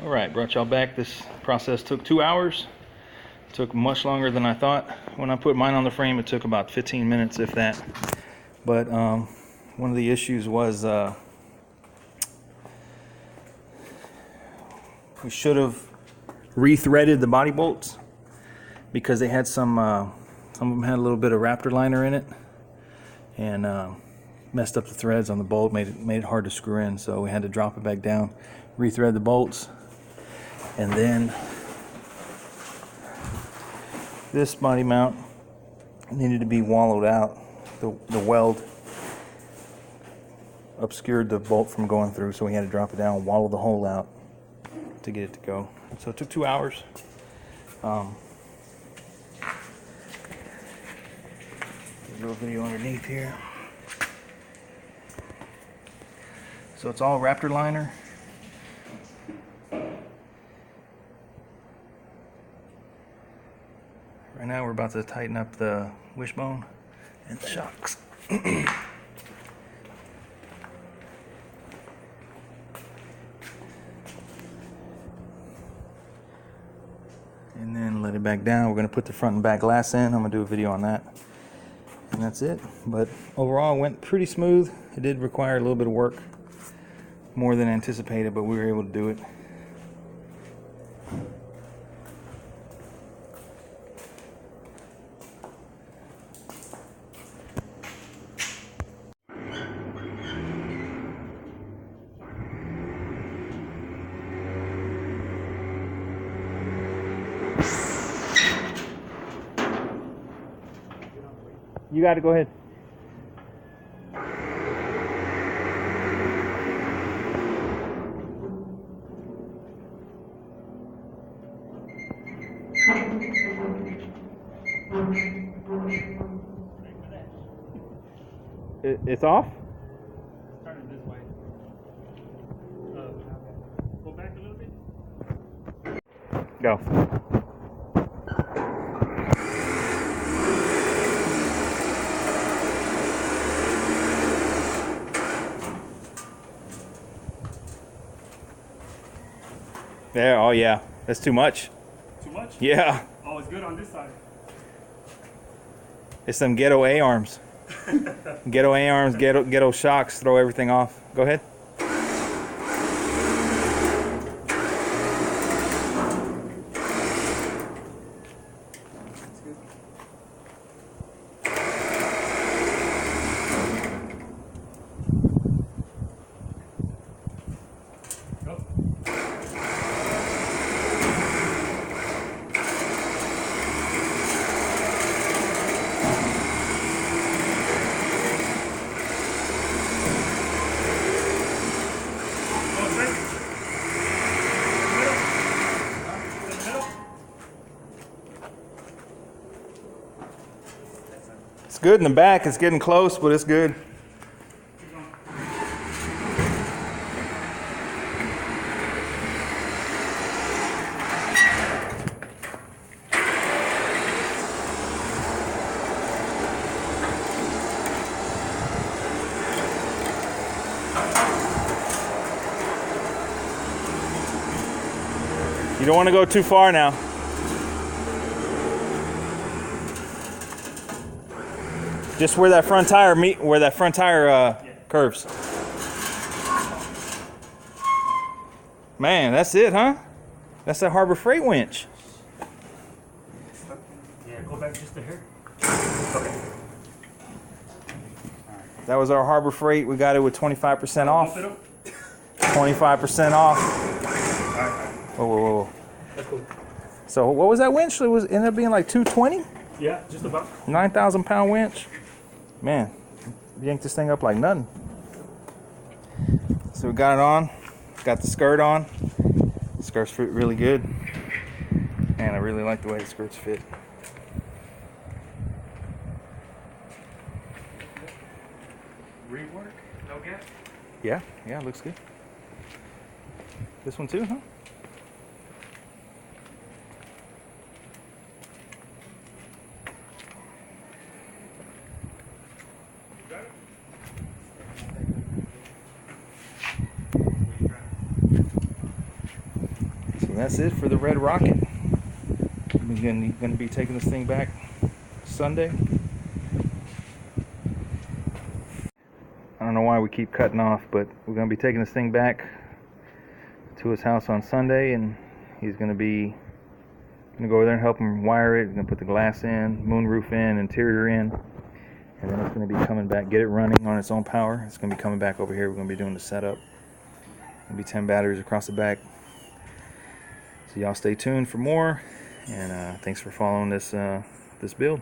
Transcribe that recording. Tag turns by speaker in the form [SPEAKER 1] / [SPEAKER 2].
[SPEAKER 1] All right, brought y'all back. This process took 2 hours. Took much longer than I thought. When I put mine on the frame, it took about 15 minutes, if that. But one of the issues was we should have re-threaded the body bolts because they had some of them had a little bit of Raptor liner in it, and messed up the threads on the bolt, made it hard to screw in. So we had to drop it back down, re-thread the bolts, and then this body mount needed to be wallowed out. The weld obscured the bolt from going through, so we had to drop it down and wallow the hole out to get it to go. So it took 2 hours. A little video underneath here. So it's all Raptor liner. Right now we're about to tighten up the wishbone and the shocks. And then let it back down. We're going to put the front and back glass in. I'm going to do a video on that. And that's it. But overall it went pretty smooth. It did require a little bit of work, more than anticipated, but we were able to do it. You got to go ahead. It's off?
[SPEAKER 2] Turn it this way. Go back a little bit.
[SPEAKER 1] Go. There, oh yeah. That's too much.
[SPEAKER 2] Too much?
[SPEAKER 1] Yeah.
[SPEAKER 2] Oh, it's good on this side.
[SPEAKER 1] It's some ghetto A-arms. Ghetto A-arms, ghetto shocks, throw everything off. Go ahead. It's good in the back. It's getting close, but it's good. You don't want to go too far now. Just where that front tire curves. Man, that's it, huh? That's that Harbor Freight winch.
[SPEAKER 2] Yeah, go back just a hair.
[SPEAKER 1] Okay. That was our Harbor Freight. We got it with 25% off. 25% off. Whoa, whoa, whoa.
[SPEAKER 2] That's cool.
[SPEAKER 1] So what was that winch? It ended up being like 220?
[SPEAKER 2] Yeah, just about.
[SPEAKER 1] 9,000 pound winch. Man, yanked this thing up like nothing. So we got it on, got the skirt on. The skirts fit really good, and I really like the way the skirts fit.
[SPEAKER 2] Rework, no gap.
[SPEAKER 1] Yeah, it looks good. This one too, huh? that's it for the Red Rocket. We're going to be taking this thing back Sunday. I don't know why we keep cutting off, but we're going to be taking this thing back to his house on Sunday, and he's going to go over there and help him wire it. He's going to put the glass in, moonroof in, interior in, and then it's going to be coming back, get it running on its own power. It's going to be coming back over here. We're going to be doing the setup. There'll be 10 batteries across the back. So y'all stay tuned for more, and thanks for following this build.